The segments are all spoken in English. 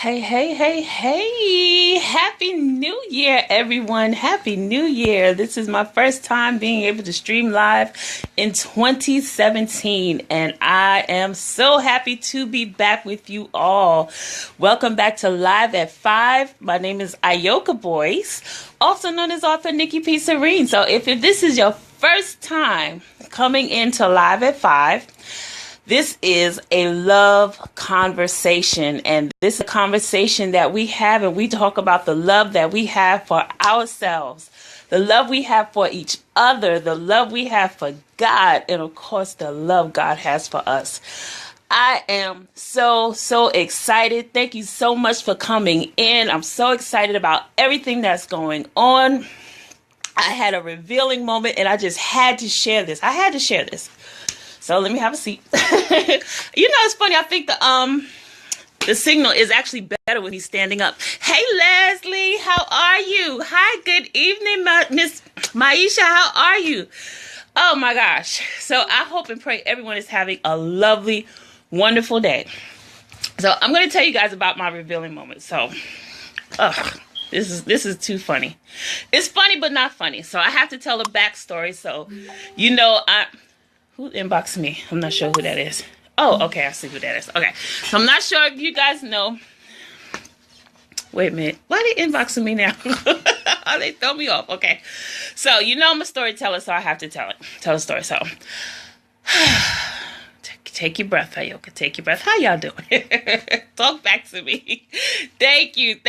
Hey, hey, hey, hey. Happy New Year, everyone. Happy New Year. This is my first time being able to stream live in 2017, and I am so happy to be back with you all. Welcome back to Live at 5. My name is Ayoka Boyce, also known as author Nikki P. Serene. So if this is your first time coming into Live at 5, this is a love conversation, and this is a conversation that we have, and we talk about the love that we have for ourselves, the love we have for each other, the love we have for God, and of course, the love God has for us. I am so excited. Thank you so much for coming in. I'm so excited about everything that's going on. I had a revealing moment, and I just had to share this. So let me have a seat. It's funny. I think the signal is actually better with me standing up. Hey, Leslie, how are you? Hi, good evening, Miss Maisha. How are you? Oh, my gosh. So I hope and pray everyone is having a lovely, wonderful day. So I'm going to tell you guys about my revealing moment. So, this is too funny. It's funny, but not funny. So I have to tell a backstory. So, who inboxed me? I'm not sure who that is. Oh, okay. I see who that is. Okay. So I'm not sure if you guys know. Wait a minute. Why are they inboxing me now? They throw me off. Okay. So, I'm a storyteller, so I have to tell a story. So, take your breath, Ayoka. Take your breath. How y'all doing? Talk back to me. Thank you.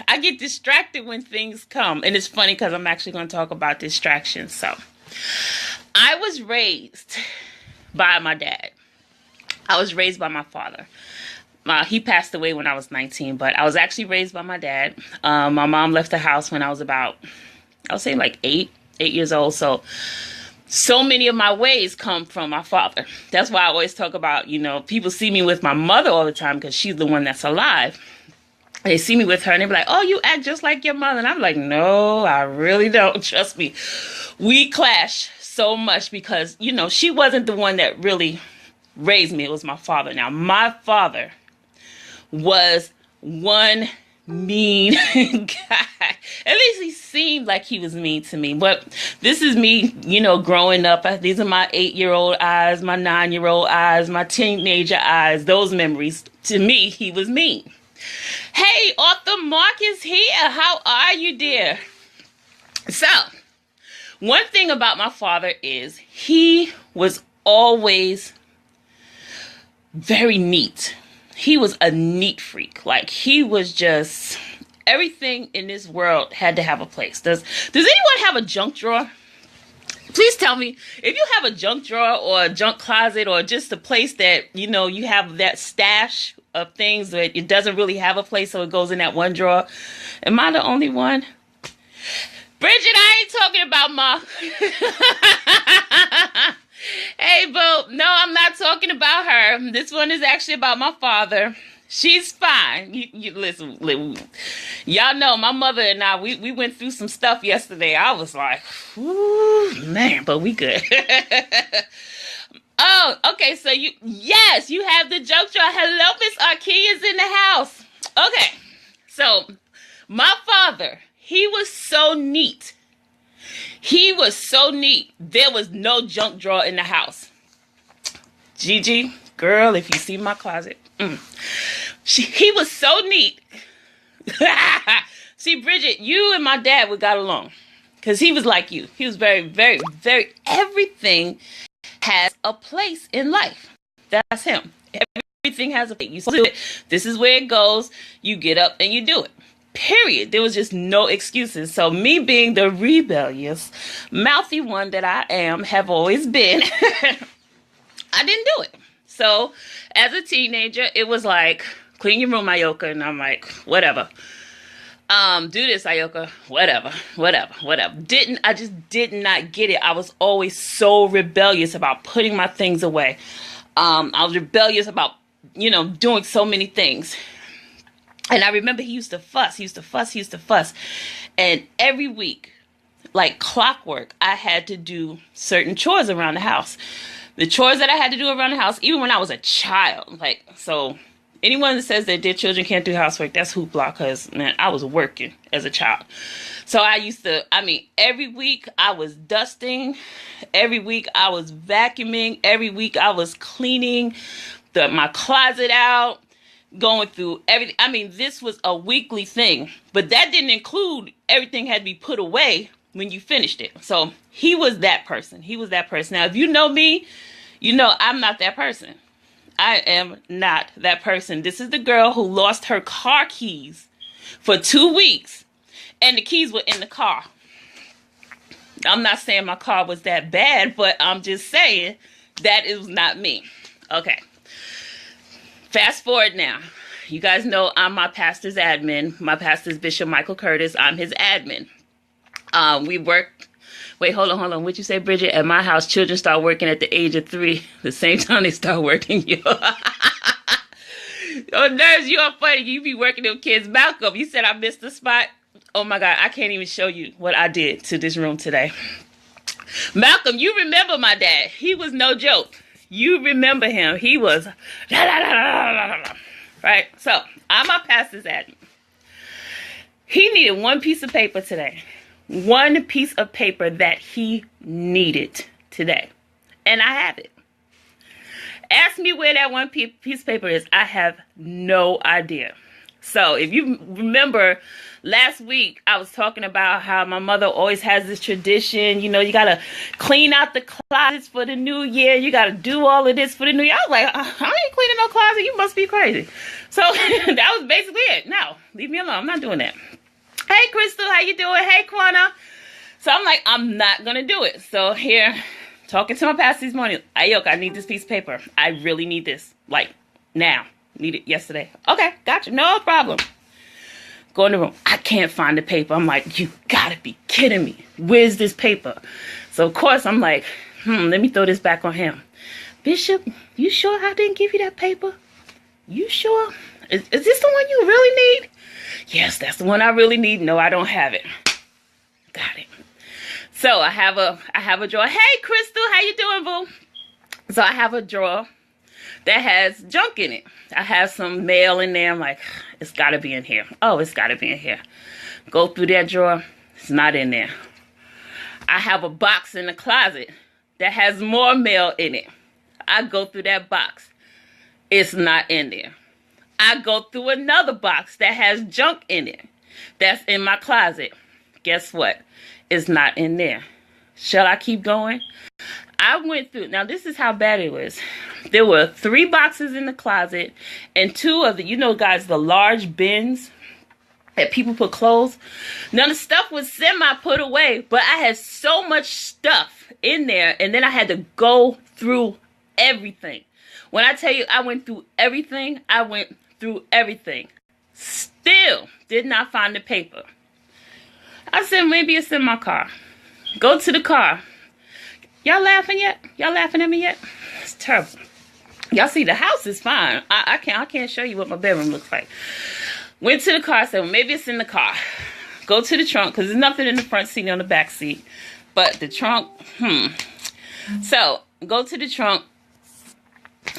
I get distracted when things come. And it's funny because I'm actually going to talk about distractions. So, I was raised by my dad. I was raised by my father. He passed away when I was 19, but I was actually raised by my dad. My mom left the house when I was about, I would say like 8 years old. So many of my ways come from my father. That's why I always talk about, people see me with my mother all the time because she's the one that's alive. They see me with her and they be like, oh, you act just like your mother. And I'm like, no, I really don't. Trust me. We clash so much because, she wasn't the one that really raised me. It was my father. Now, my father was one mean guy. At least he seemed like he was mean to me. But this is me, growing up. These are my 8-year-old eyes, my 9-year-old eyes, my teenager eyes. Those memories. To me, he was mean. Hey, author Mark is here. How are you, dear? So, one thing about my father is he was always very neat. He was a neat freak. Like, he was just, everything in this world had to have a place. Does anyone have a junk drawer? Please tell me if you have a junk drawer or a junk closet or just a place that, you have that stash of things that it doesn't really have a place, so it goes in that one drawer. Am I the only one? Bridget, I ain't talking about Ma. Hey, boo. No, I'm not talking about her. This one is actually about my father. She's fine. You listen, y'all know my mother and I, we went through some stuff yesterday. I was like, ooh, man, but we good. Oh, okay. So you have the joke drawer. Hello, Miss Arkea's in the house. Okay. So my father, he was so neat. There was no junk drawer in the house. Gigi, girl, if you see my closet. He was so neat. See, Bridget, you and my dad would got along. Because he was like you. He was very, very, very, everything has a place in life. That's him. Everything has a place. You do it. This is where it goes. You get up and you do it. Period. There was just no excuses. So me being the rebellious, mouthy one that I have always been, I didn't do it. So as a teenager, it was like, clean your room, Ayoka. And I'm like, whatever. Do this, Ayoka. Whatever. I just did not get it. I was always so rebellious about putting my things away. I was rebellious about, doing so many things. And I remember he used to fuss. And every week, like clockwork, I had to do certain chores around the house. The chores that I had to do around the house, even when I was a child. So Anyone that says that their children can't do housework, that's hoopla, because, man, I was working as a child. So every week I was dusting. Every week I was vacuuming. Every week I was cleaning my closet out, going through everything. I mean, this was a weekly thing. But that didn't include everything had to be put away when you finished it. So he was that person. He was that person. Now, if you know me, you know I'm not that person. I am not that person. This is the girl who lost her car keys for 2 weeks, and the keys were in the car. I'm not saying my car was that bad, but I'm just saying that it was not me. Okay. Fast forward now. You guys know I'm my pastor's admin. My pastor's Bishop Michael Curtis. I'm his admin. We work. Wait, hold on. What'd you say, Bridget? At my house, children start working at the age of 3. The same time they start working, yo. Oh, nerves, you are funny. You be working them kids. Malcolm, you said I missed the spot. Oh, my God. I can't even show you what I did to this room today. Malcolm, you remember my dad. He was no joke. You remember him. He was, right? So, I'm my pastor's admin. He needed one piece of paper today. One piece of paper that he needed today. And I have it. Ask me where that one piece of paper is. I have no idea. So if you remember last week, I was talking about how my mother always has this tradition. You know, you got to clean out the closets for the new year. You got to do all of this for the new year. I was like, I ain't cleaning no closet. You must be crazy. So that was basically it. No, leave me alone. I'm not doing that. Hey, Crystal, how you doing? Hey, Quana. So I'm like, I'm not going to do it. So here, talking to my pastor this morning. Ayoka, I need this piece of paper. I really need this. Like, now. Need it yesterday. Okay, gotcha. No problem. Go in the room. I can't find the paper. I'm like, you got to be kidding me. Where's this paper? So, of course, I'm like, let me throw this back on him. Bishop, you sure I didn't give you that paper? You sure? Is this the one you really need? Yes, that's the one I really need. No, I don't have it. Got it. So I have a drawer. Hey, Crystal, how you doing, boo? So I have a drawer that has junk in it. I have some mail in there. I'm like, it's got to be in here. Oh, it's got to be in here. Go through that drawer. It's not in there. I have a box in the closet that has more mail in it. I go through that box. It's not in there. I go through another box that has junk in it. That's in my closet. Guess what? It's not in there. Shall I keep going? I went through. Now, this is how bad it was. There were 3 boxes in the closet and 2 of the, you know, guys, the large bins that people put clothes. Now, the stuff was semi-put away, but I had so much stuff in there, and then I had to go through everything. When I tell you I went through everything, I went through everything. Still did not find the paper. I said, maybe it's in my car. Go to the car. Y'all laughing yet? Y'all laughing at me yet? It's terrible. Y'all see the house is fine. I can't show you what my bedroom looks like. Went to the car, said, well, maybe it's in the car. Go to the trunk, because there's nothing in the front seat or on the back seat. But the trunk, So, go to the trunk.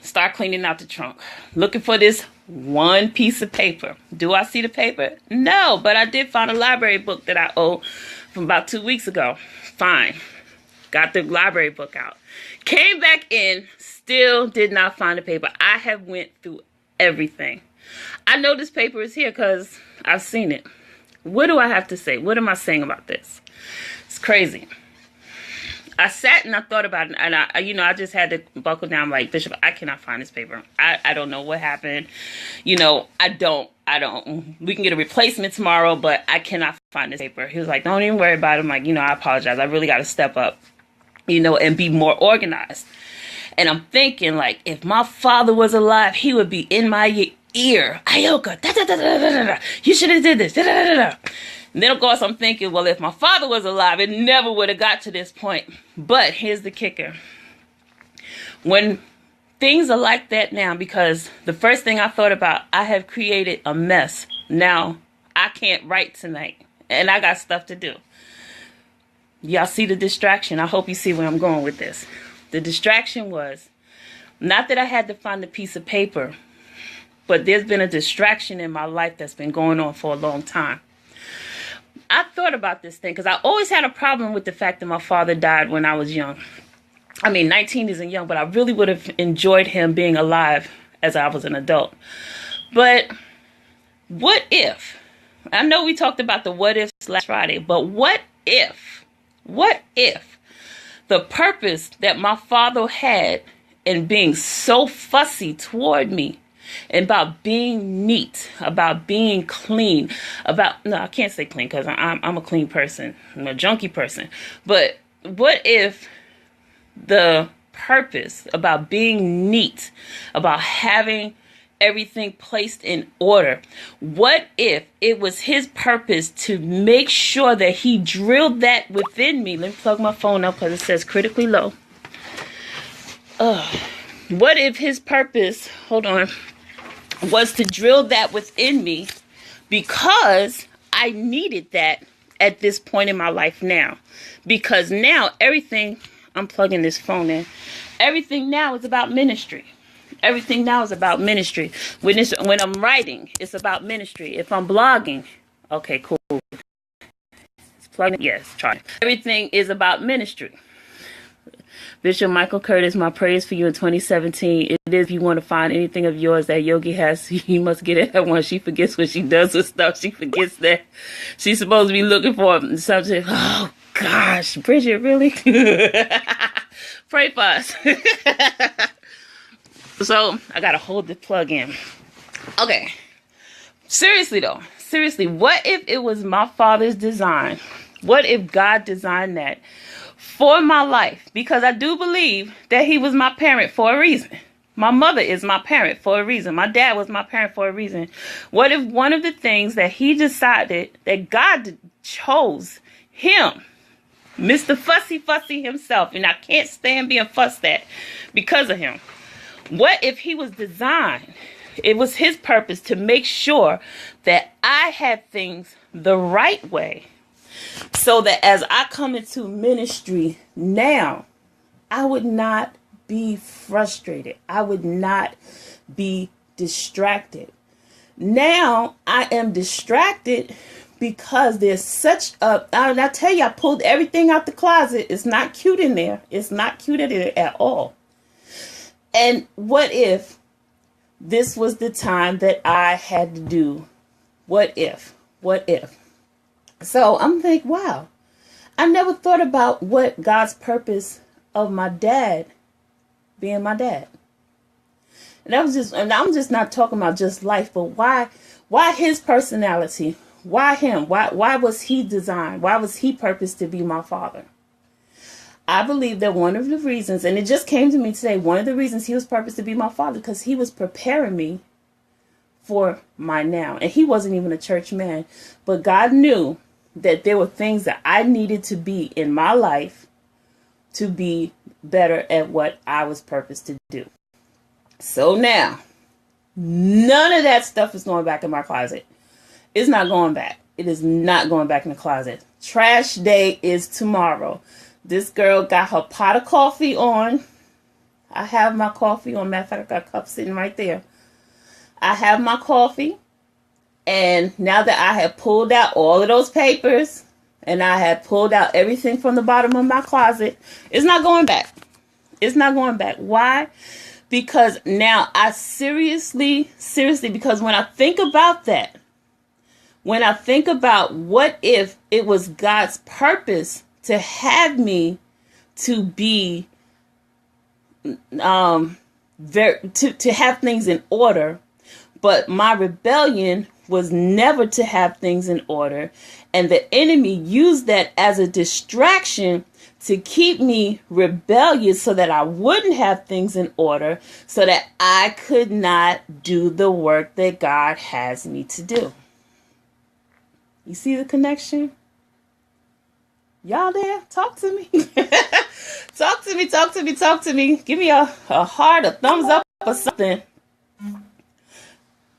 Start cleaning out the trunk. Looking for this one piece of paper. Do I see the paper? No, but I did find a library book that I owe from about 2 weeks ago. Fine. Got the library book out. Came back in. Still did not find the paper. I have went through everything. I know this paper is here because I've seen it. What do I have to say? What am I saying about this? It's crazy. I sat and I thought about it, and I just had to buckle down. Like, Bishop, I cannot find this paper. I don't know what happened. I don't. We can get a replacement tomorrow, but I cannot find this paper. He was like, don't even worry about it. I'm like, I apologize. I really got to step up, and be more organized. And I'm thinking, like, if my father was alive, he would be in my ear. Ayoka, da-da-da-da-da-da-da. You should have did this. Da-da-da-da-da. And then, of course, I'm thinking, well, if my father was alive, it never would have got to this point. But here's the kicker. When things are like that now, because the first thing I thought about, I have created a mess. Now, I can't write tonight, and I got stuff to do. Y'all see the distraction? I hope you see where I'm going with this. The distraction was not that I had to find a piece of paper, but there's been a distraction in my life that's been going on for a long time. I thought about this thing because I always had a problem with the fact that my father died when I was young. I mean, 19 isn't young, but I really would have enjoyed him being alive as I was an adult. But what if, I know we talked about the what ifs last Friday, but what if the purpose that my father had in being so fussy toward me, about being neat, about being clean, no, I can't say clean because I'm a clean person. I'm a junky person. But what if the purpose about being neat, about having everything placed in order, what if it was his purpose to make sure that he drilled that within me? Let me plug my phone up because it says critically low. What if his purpose, hold on, was to drill that within me because I needed that at this point in my life now. Because now everything, I'm plugging this phone in, everything now is about ministry. Everything now is about ministry. When I'm writing, it's about ministry. If I'm blogging, okay, cool. It's plugging, yes, try. Everything is about ministry. Bishop Michael Curtis, my praise for you in 2017. It is, if you want to find anything of yours that Yogi has, you must get it at once. She forgets what she does with stuff. She forgets that she's supposed to be looking for something. Oh, gosh. Bridget, really? Pray for us. So, I got to hold the plug in. Okay. Seriously, though. Seriously, what if it was my father's design? What if God designed that for my life? Because I do believe that he was my parent for a reason. My mother is my parent for a reason. My dad was my parent for a reason. What if one of the things that he decided, that God chose him, Mr. Fussy himself, and I can't stand being fussed at because of him. What if he was designed, it was his purpose to make sure that I had things the right way, so that as I come into ministry now, I would not be frustrated. I would not be distracted. Now I am distracted because there's such a, I tell you, I pulled everything out the closet. It's not cute in there. It's not cute in there at all. And what if this was the time that I had to do? What if? So I'm thinking, wow, I never thought about what God's purpose of my dad being my dad. And I'm just not talking about just life, but why his personality? Why him? Why was he designed? Why was he purposed to be my father? I believe that one of the reasons, and it just came to me today, one of the reasons he was purposed to be my father, because he was preparing me for my now. And he wasn't even a church man, but God knew that there were things that I needed to be in my life to be better at what I was purposed to do. So now, none of that stuff is going back in my closet. It's not going back. It is not going back in the closet. Trash day is tomorrow. This girl got her pot of coffee on. I have my coffee on. Matter of fact, I got a cup sitting right there. I have my coffee. And now that I have pulled out all of those papers and I have pulled out everything from the bottom of my closet, it's not going back. It's not going back. Why? Because now I seriously, because when I think about that, when I think about what if it was God's purpose to have me to be, to have things in order, but my rebellion was never to have things in order, and the enemy used that as a distraction to keep me rebellious so that I wouldn't have things in order, so that I could not do the work that God has me to do. You see the connection? Y'all there? Talk to me. Talk to me. Give me a heart, a thumbs up or something.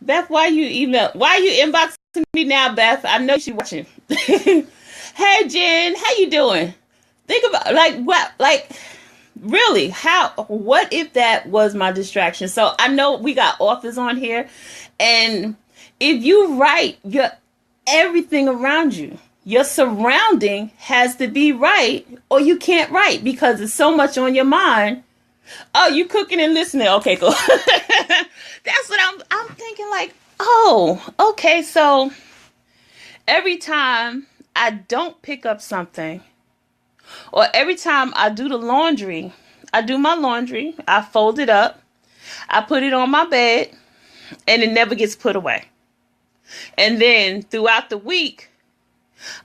Beth, why you inboxing me now, Beth? I know she's watching. Hey, Jen, how you doing? Think about Really, what if that was my distraction? So I know we got authors on here, and if you write, everything around you, your surrounding has to be right, or you can't write because there's so much on your mind. Oh, you cooking and listening. Okay, cool. That's what I'm thinking, like, oh, okay, so every time I don't pick up something, or every time I do my laundry, I fold it up, I put it on my bed, and it never gets put away. And then throughout the week,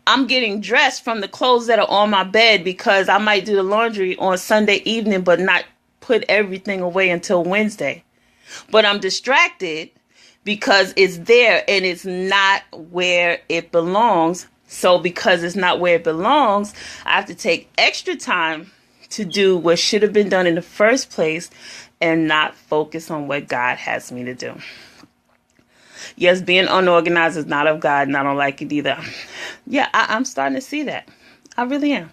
I'm getting dressed from the clothes that are on my bed because I might do the laundry on Sunday evening, but not put everything away until Wednesday. But I'm distracted because it's there and it's not where it belongs. So because it's not where it belongs, I have to take extra time to do what should have been done in the first place and not focus on what God has me to do. Yes, being unorganized is not of God, and I don't like it either. Yeah, I'm starting to see that. I really am.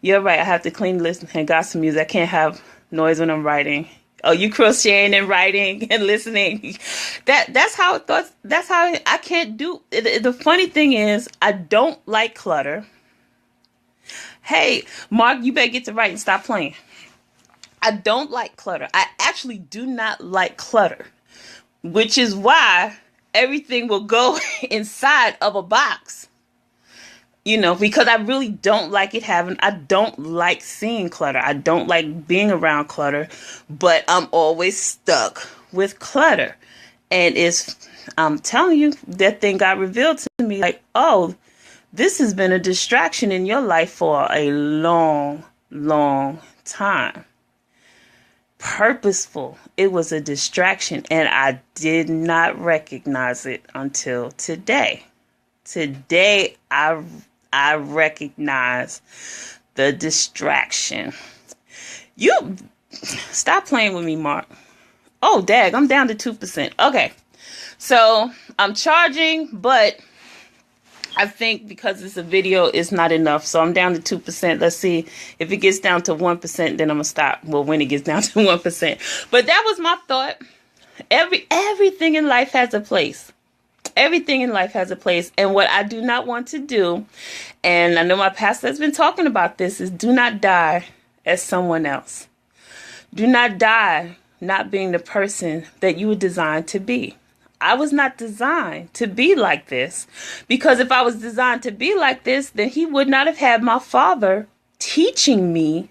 You're right. I have to clean the list and got some music. I can't have noise when I'm writing. Oh, you crocheting and writing and listening. That's how it thoughts. That's how I can't do. The funny thing is, I don't like clutter. Hey, Mark, you better get to writing. Stop playing. I don't like clutter. I actually do not like clutter, which is why everything will go inside of a box. You know, because I really don't like I don't like seeing clutter. I don't like being around clutter, but I'm always stuck with clutter. And I'm telling you, that thing got revealed to me, like, oh, this has been a distraction in your life for a long, long time. Purposeful. It was a distraction, and I did not recognize it until today. Today, I recognize the distraction. You stop playing with me, Mark. Oh, dag, I'm down to 2%. Okay, so I'm charging, but I think because it's a video, it's not enough. So I'm down to 2%. Let's see if it gets down to 1%, then I'm gonna stop. Well, when it gets down to 1%. But that was my thought. Everything in life has a place. Everything in life has a place. And what I do not want to do, and I know my pastor has been talking about this, is do not die as someone else. Do not die not being the person that you were designed to be. I was not designed to be like this, because if I was designed to be like this, then he would not have had my father teaching me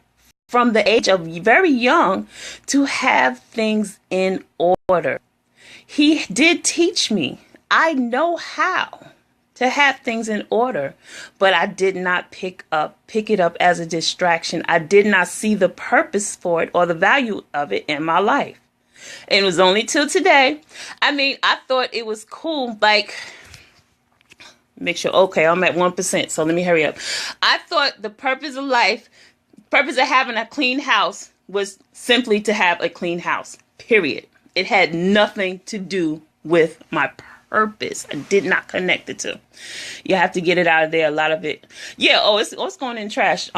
from the age of very young to have things in order. He did teach me. I know how to have things in order, but I did not pick it up as a distraction. I did not see the purpose for it or the value of it in my life. And it was only till today. I mean, I thought it was cool, like, make sure, okay, I'm at 1%, so let me hurry up. I thought the purpose of life, purpose of having a clean house was simply to have a clean house, period. It had nothing to do with my purpose. I did not connect the two. You have to get it out of there. A lot of it. Yeah. Oh, it's going in trash.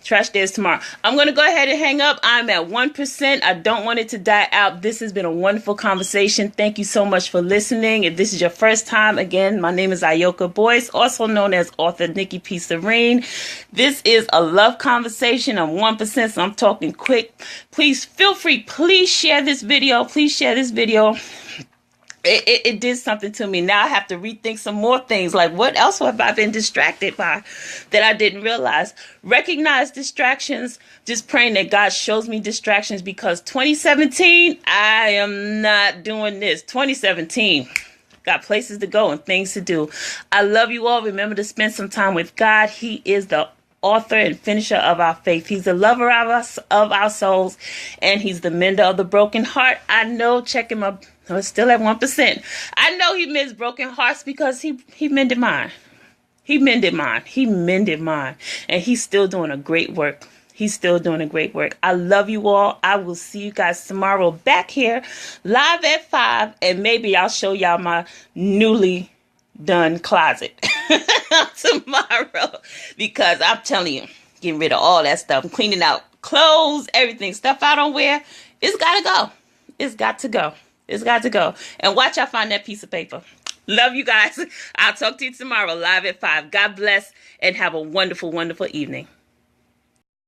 Trash day is tomorrow. I'm going to go ahead and hang up. I'm at 1%. I don't want it to die out. This has been a wonderful conversation. Thank you so much for listening. If this is your first time, again, my name is Ayoka Boyce, also known as author Nikki P. Serene. This is a love conversation. I'm 1%, so I'm talking quick. Please feel free. Please share this video. Please share this video. It did something to me. Now I have to rethink some more things. Like, what else have I been distracted by that I didn't realize? Recognize distractions. Just praying that God shows me distractions, because 2017, I am not doing this. 2017, got places to go and things to do. I love you all. Remember to spend some time with God. He is the author and finisher of our faith. He's the lover of us, of our souls, and he's the mender of the broken heart. I know, checking my, it's still at 1%. I know he mends broken hearts because he mended mine. He mended mine. He mended mine. And he's still doing a great work. He's still doing a great work. I love you all. I will see you guys tomorrow back here live at 5, and maybe I'll show y'all my newly done closet tomorrow, because I'm telling you, getting rid of all that stuff. I'm cleaning out clothes, everything, stuff I don't wear, it's gotta go. It's got to go. It's got to go. And watch I find that piece of paper. Love you guys. I'll talk to you tomorrow live at 5. God bless and have a wonderful, wonderful evening.